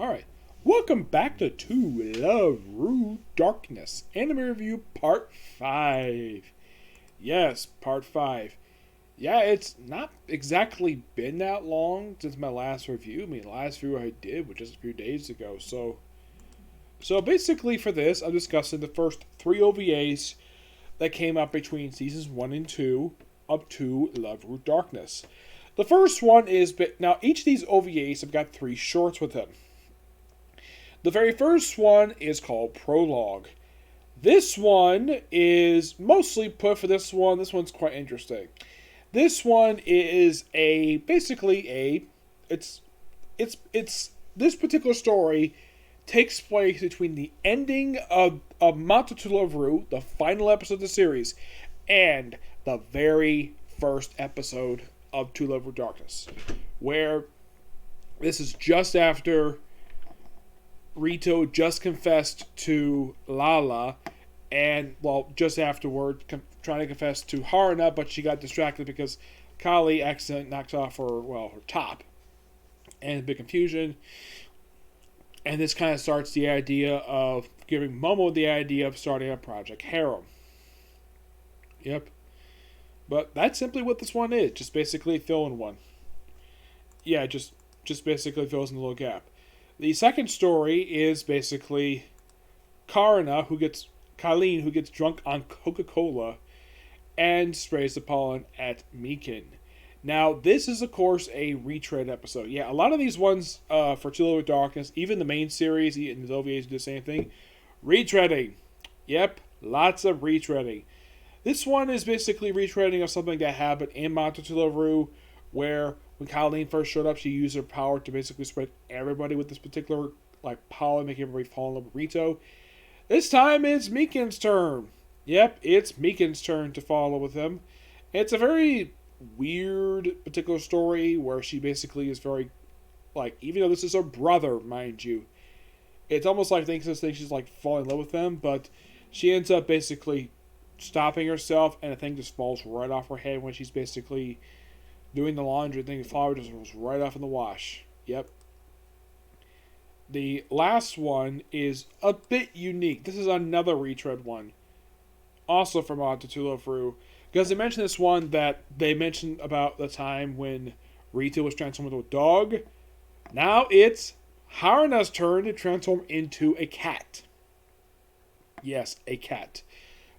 Alright, welcome back to Love-Ru Darkness Anime Review Part 5. Yes, Part 5. Yeah, it's not exactly been that long since my last review. I mean, the last review I did was just a few days ago. So basically for this, I'm discussing the first 3 OVAs that came out between seasons 1 and 2 up to Love-Ru Darkness. The first one is, now each of these OVAs have got 3 shorts with them. The very first one is called Prologue. This one is mostly put for this one. This one's quite interesting. This one is it's this particular story takes place between the ending of Mata to Love-Ru, the final episode of the series, and the very first episode of To Love-Ru Darkness, where this is just after Rito just confessed to Lala, and, well, just afterward, trying to confess to Haruna, but she got distracted because Kali accidentally knocked off her top. And a big confusion. And this kind of starts the idea of giving Momo the idea of starting a Project Harem. Yep. But that's simply what this one is. Just basically fill in one. Yeah, just basically fills in the little gap. The second story is basically Colleen, who gets drunk on Coca-Cola and sprays the pollen at Mikan. Now, this is, of course, a retread episode. Yeah, a lot of these ones for To Love-Ru Darkness, even the main series, and the OVAs do the same thing. Retreading. Yep, lots of retreading. This one is basically retreading of something that happened in Mata to Love-Ru, where when Colleen first showed up, she used her power to basically spread everybody with this particular pollen, making everybody fall in love with Rito. This time it's Mikan's turn. Yep, it's Mikan's turn to fall in love with him. It's a very weird particular story where she basically is very, even though this is her brother, mind you, it's almost like thinks she's falling in love with him, but she ends up basically stopping herself, and the thing just falls right off her head when she's basically doing the laundry. The flower just rolls right off in the wash. Yep. The last one is a bit unique. This is another retread one. Also from Mata to Love-Ru. Because they mentioned this one that they mentioned about the time when Rito was transformed into a dog. Now it's Haruna's turn to transform into a cat. Yes, a cat.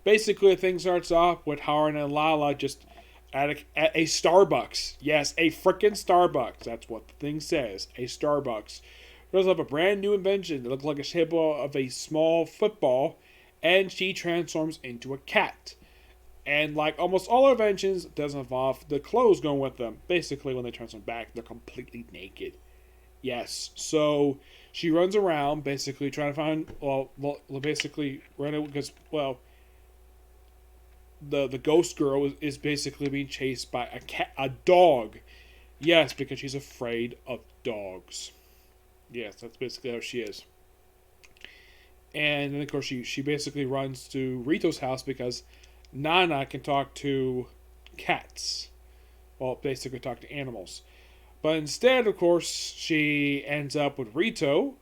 Basically, the thing starts off with Haruna and Lala just at a Starbucks. Yes, a frickin' Starbucks. That's what the thing says. A Starbucks. It does have a brand new invention. It looks like a shape of a small football. And she transforms into a cat. And like almost all inventions, it doesn't involve the clothes going with them. Basically, when they transform back, they're completely naked. Yes. So she runs around, basically trying to find, basically running because, the ghost girl is basically being chased by a dog. Yes, because she's afraid of dogs. Yes, that's basically how she is. And then, of course, she basically runs to Rito's house because Nana can talk to cats. Well, basically talk to animals. But instead, of course, she ends up with Rito,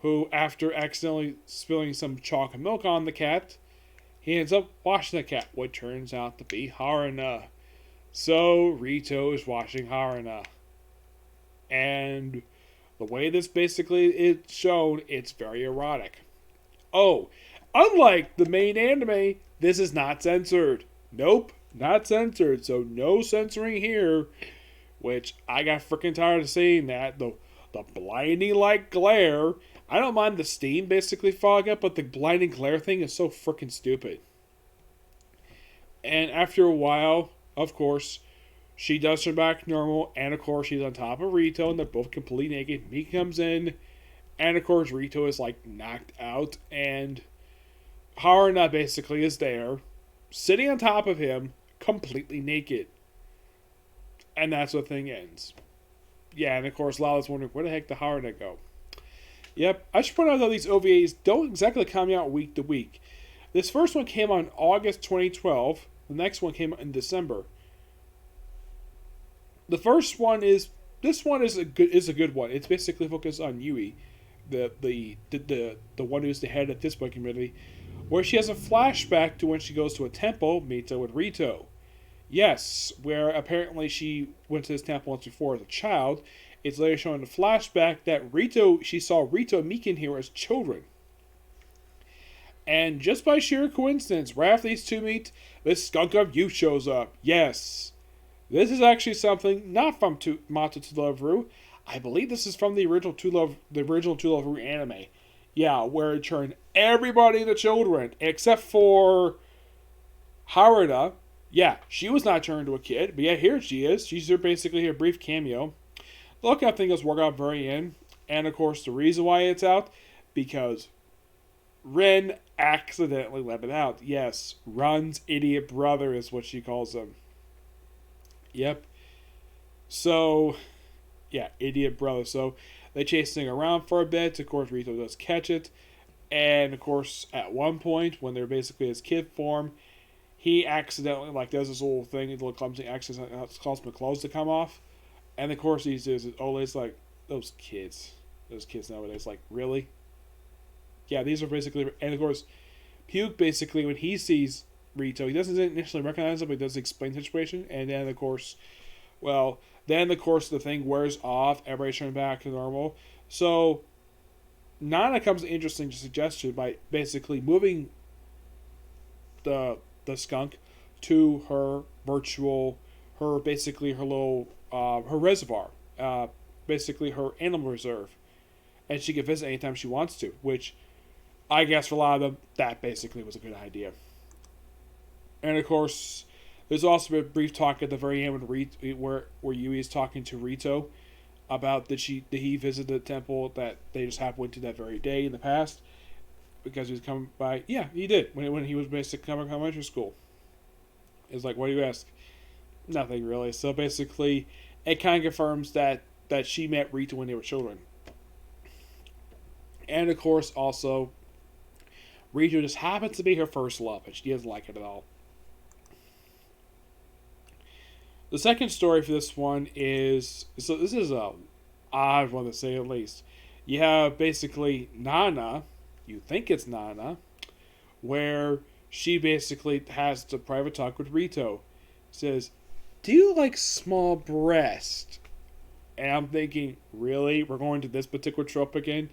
who, after accidentally spilling some chocolate milk on the cat, he ends up washing the cat, what turns out to be Haruna. So, Rito is washing Haruna. And the way this basically is shown, it's very erotic. Oh, unlike the main anime, this is not censored. Nope, not censored. So no censoring here. Which I got freaking tired of seeing that. The blinding light glare. I don't mind the steam basically fogging up, but the blinding glare thing is so freaking stupid. And after a while, of course, she does turn back normal, and of course she's on top of Rito, and they're both completely naked. Mika comes in, and of course Rito is knocked out, and Haruna basically is there, sitting on top of him, completely naked. And that's where the thing ends. Yeah, and of course Lala's wondering, where the heck did Haruna go? Yep, I should point out that these OVAs don't exactly come out week to week. This first one came out in August 2012. The next one came out in December. The first one is a good one. It's basically focused on Yui. the one who's the head of this book community, where she has a flashback to when she goes to a temple, meets up with Rito. Yes, where apparently she went to this temple once before as a child. It's later shown in the flashback that she saw Rito and Mikan here as children. And just by sheer coincidence, right after these two meet, this skunk of youth shows up. Yes, this is actually something not from Mata to Love-Ru. I believe this is from the original Two Love-Ru anime. Yeah, where it turned everybody into children except for Harada. Yeah, she was not turned into a kid, but yeah, here she is. She's basically a brief cameo. Look, I think it's worked out very in, and of course the reason why it's out, because Ren accidentally let it out. Yes, Run's idiot brother is what she calls him. Yep. So, yeah, idiot brother. So they chase thing around for a bit. Of course, Rito does catch it, and of course, at one point when they're basically his kid form, he accidentally does this little thing, a little clumsy, accidentally causes my clothes to come off, and of course he says, "Oh, it's like those kids nowadays." Like, really? Yeah, these are basically, and of course, Puke basically when he sees Rito, he doesn't initially recognize him, but he does explain the situation, and then of course, the thing wears off, everybody's turned back to normal. So Nana comes an interesting suggestion by basically moving the skunk to her reservoir, basically her animal reserve, and she can visit anytime she wants to, which I guess for a lot of them, that basically was a good idea. And of course, there's also a brief talk at the very end where Yui is talking to Rito about that he visited the temple that they just happened to that very day in the past, because he was coming by. Yeah, he did when he was basically coming to elementary school. It's like, what do you ask? Nothing really. So basically, it kind of confirms that she met Rito when they were children. And of course, also, Rito just happens to be her first love, and she doesn't like it at all. The second story for this one is, so this is a odd one to say at least. You have basically Nana, you think it's Nana, where she basically has the private talk with Rito. Says, "Do you like small breast?" And I'm thinking, really? We're going to this particular trope again?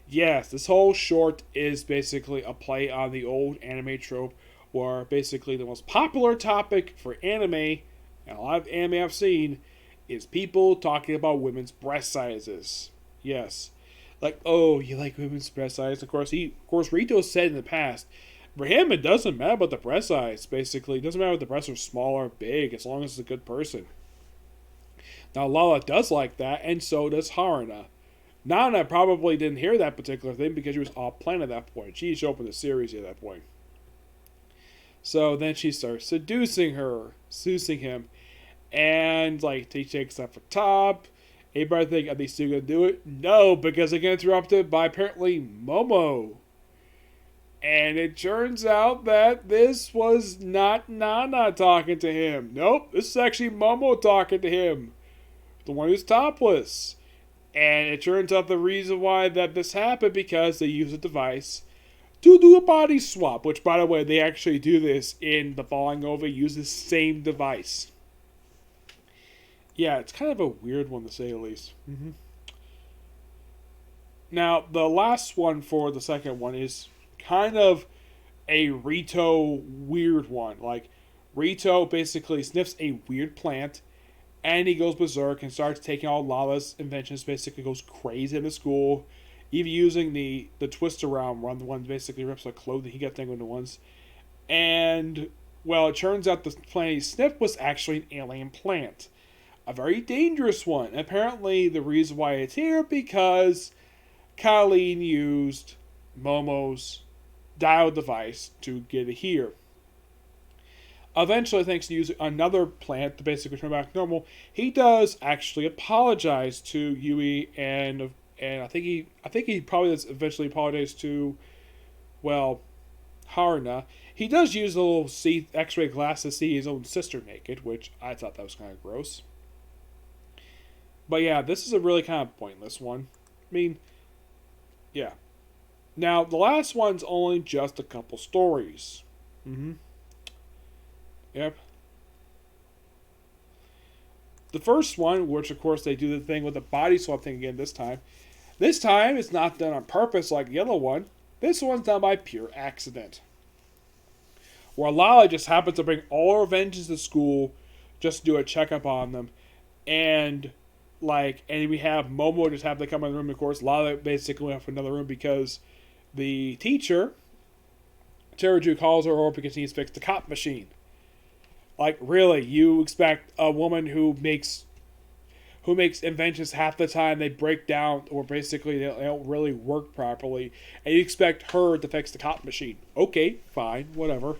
Yes, this whole short is basically a play on the old anime trope, where basically the most popular topic for anime, and a lot of anime I've seen, is people talking about women's breast sizes. Yes. Like, oh, you like women's breast size? Of course, Rito said in the past, for him, it doesn't matter about the breast size, basically. It doesn't matter if the breasts are small or big, as long as it's a good person. Now, Lala does like that, and so does Haruna. Nana probably didn't hear that particular thing because she was off planet at that point. She showed up in the series at that point. So then she starts seducing him, and he takes up for top. Everybody think, are they still gonna do it? No, because they get interrupted by apparently Momo. And it turns out that this was not Nana talking to him. Nope, this is actually Momo talking to him. The one who's topless. And it turns out the reason why that this happened because they use a device to do a body swap. Which, by the way, they actually do this in the following OVA, use the same device. Yeah, it's kind of a weird one to say the least. Mm-hmm. Now, the last one for the second one is kind of a Rito weird one. Like, Rito basically sniffs a weird plant, and he goes berserk and starts taking all Lala's inventions, basically goes crazy in the school, even using the twist around one, the one basically rips a clothing he got thing into ones. And, well, it turns out the plant he sniffed was actually an alien plant. A very dangerous one. Apparently, the reason why it's here because Colleen used Momo's dial device to get it here. Eventually, thanks to using another plant to basically turn back normal, he does actually apologize to Yui, and I think he probably does eventually apologize to, well, Haruna. He does use a little X-ray glass to see his own sister naked, which I thought that was kind of gross. But yeah, this is a really kind of pointless one. I mean, Yeah. Now, the last one's only just a couple stories. Mm-hmm. Yep. The first one, which of course they do the thing with the body swap thing again this time. This time it's not done on purpose like the other one. This one's done by pure accident. Where Lala just happens to bring all her vengeance to school just to do a checkup on them. And and we have Momo just have to come in the room, of course. Lala basically went for another room because the teacher, Teruju, calls her over because he needs to fix the cop machine. Like, really, you expect a woman who makes inventions half the time they break down or basically they don't really work properly, and you expect her to fix the cop machine? Okay, fine, whatever.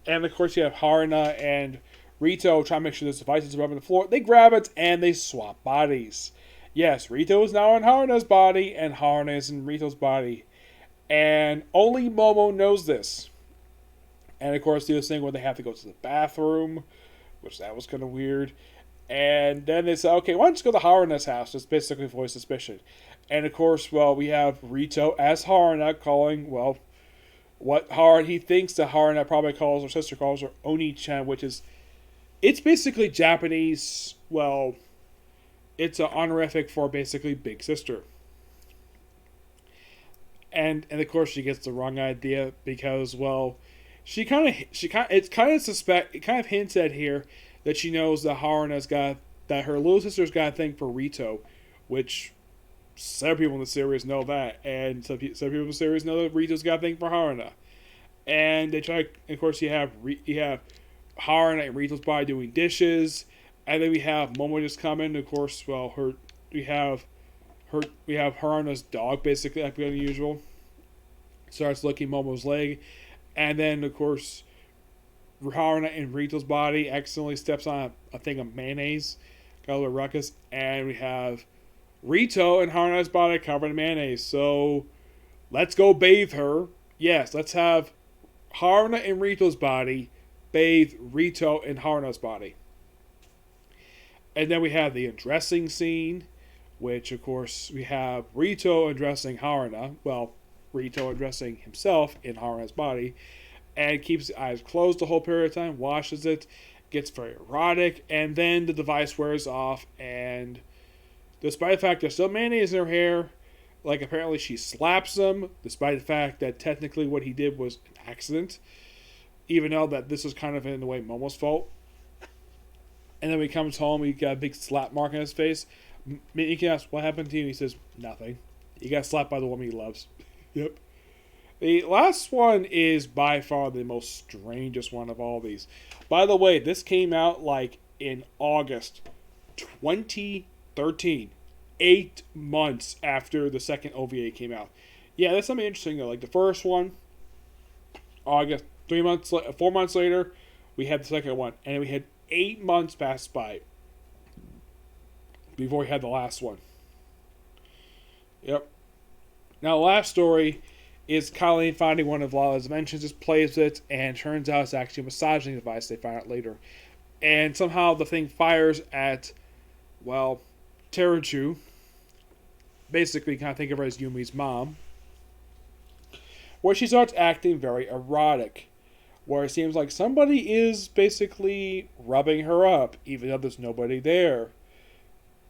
And of course, you have Haruna and Rito trying to make sure this device is rubbing the floor. They grab it and they swap bodies. Yes, Rito is now in Haruna's body, and Haruna is in Rito's body. And only Momo knows this. And of course, do this thing where they have to go to the bathroom, which that was kind of weird. And then they say, okay, why don't you go to Haruna's house? Just basically voice suspicion. And of course, well, we have Rito as Haruna calling, well, what he thinks that Haruna probably calls her sister calls her Oni-chan, which is, it's basically Japanese, well, it's an honorific for basically big sister. And of course she gets the wrong idea because, well, it kind of hints at here that she knows that that her little sister's got a thing for Rito, which some people in the series know that, and some people in the series know that Rito's got a thing for Haruna. And they try, of course, you have Haruna and Rito's body doing dishes, and then we have Momo just coming. Of course, well, we have Haruna's dog basically acting unusual. Starts licking Momo's leg, and then of course Haruna in Rito's body accidentally steps on a thing of mayonnaise, got a little ruckus, and we have Rito and Haruna's body covered in mayonnaise. So let's go bathe her. Yes, let's have Haruna in Rito's body bathe Rito in Haruna's body. And then we have the undressing scene, which of course we have Rito undressing Haruna. Well, Rito undressing himself in Haruna's body, and keeps his eyes closed the whole period of time, washes it, gets very erotic, and then the device wears off, and despite the fact there's still mayonnaise in her hair, like apparently she slaps him, despite the fact that technically what he did was an accident, even though that this is kind of in the way Momo's fault. And then when he comes home, he got a big slap mark on his face. You can ask, what happened to you? He says, nothing. He got slapped by the woman he loves. Yep. The last one is by far the most strangest one of all these. By the way, this came out like in August 2013. 8 months after the second OVA came out. Yeah, that's something interesting though. Like the first one, August, 4 months later, we had the second one. And we had 8 months pass by before we had the last one. Yep. Now, the last story is Colleen finding one of Lala's inventions, just plays it, and turns out it's actually a massaging device, they find out later. And somehow the thing fires at, well, Teruju. Basically, kind of think of her as Yumi's mom. Where she starts acting very erotic. Where it seems like somebody is basically rubbing her up, even though there's nobody there.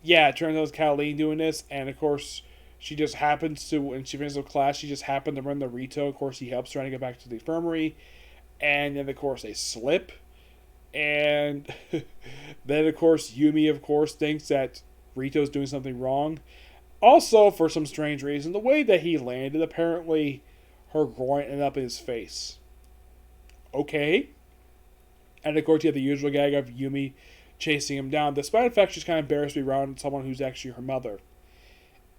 Yeah, it turns out it's Colleen doing this, and of course, she just happens to, when she finishes class, she just happened to run the Rito. Of course, he helps trying to get back to the infirmary. And then, of course, they slip. And then, of course, Yumi, of course, thinks that Rito's doing something wrong. Also, for some strange reason, the way that he landed, apparently her groin ended up in his face. Okay. And, of course, you have the usual gag of Yumi chasing him down, despite the fact she's kind of embarrassed to be around someone who's actually her mother.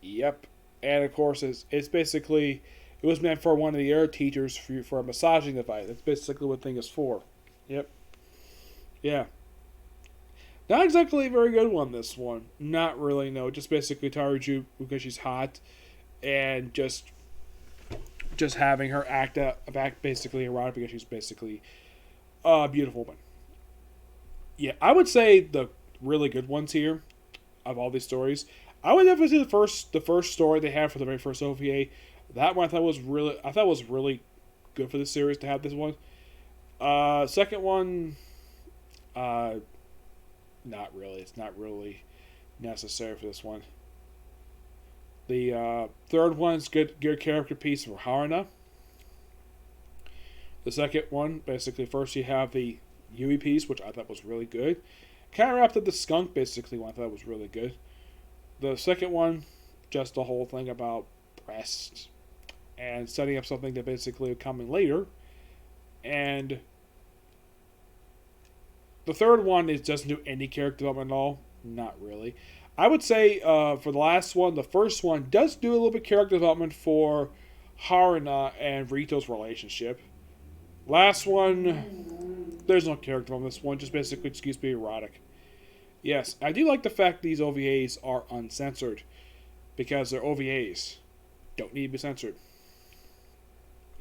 Yep. And of course, it's basically, it was meant for one of the other teachers for a massaging device. That's basically what the thing is for. Yep. Yeah. Not exactly a very good one, this one. Not really, no. Just basically Teruju because she's hot, and just having her act basically erotic because she's basically a beautiful woman. Yeah, I would say the really good ones here, of all these stories, I would definitely say the first story they had for the very first OVA. That one I thought was really good for the series to have this one. Second one, not really. It's not really necessary for this one. The third one is good character piece for Haruna. The second one, basically, first you have the Yui piece, which I thought was really good. Kind of wrapped up the skunk, basically, one I thought was really good. The second one, just the whole thing about breasts and setting up something that basically would come in later. And the third one is doesn't do any character development at all. Not really. I would say for the last one, the first one does do a little bit of character development for Haruna and Rito's relationship. Last one, there's no character on this one, just basically excuse me, erotic. Yes, I do like the fact these OVAs are uncensored, because they're OVAs. Don't need to be censored.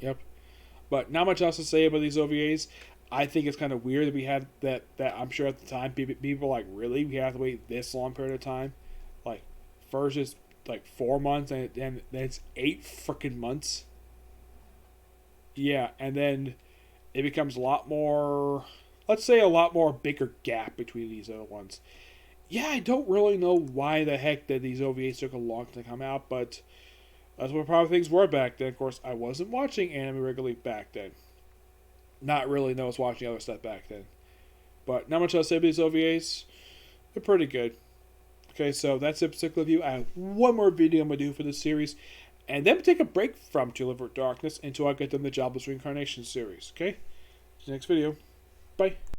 Yep. But not much else to say about these OVAs. I think it's kind of weird that we had that I'm sure at the time, people were like, really? We have to wait this long period of time? Like, first it's like 4 months, and then it's 8 freaking months. Yeah, and then it becomes a lot more, let's say a lot more bigger gap between these other ones. Yeah, I don't really know why the heck that these OVAs took a long time to come out, but that's what probably things were back then. Of course, I wasn't watching anime regularly back then. Not really, no, I was watching other stuff back then. But not much else to say about these OVAs. They're pretty good. Okay, so that's a particular review. I have one more video I'm going to do for this series, and then take a break from Love-Ru Darkness until I get them the Jobless Reincarnation series. Okay? See you next video. Bye.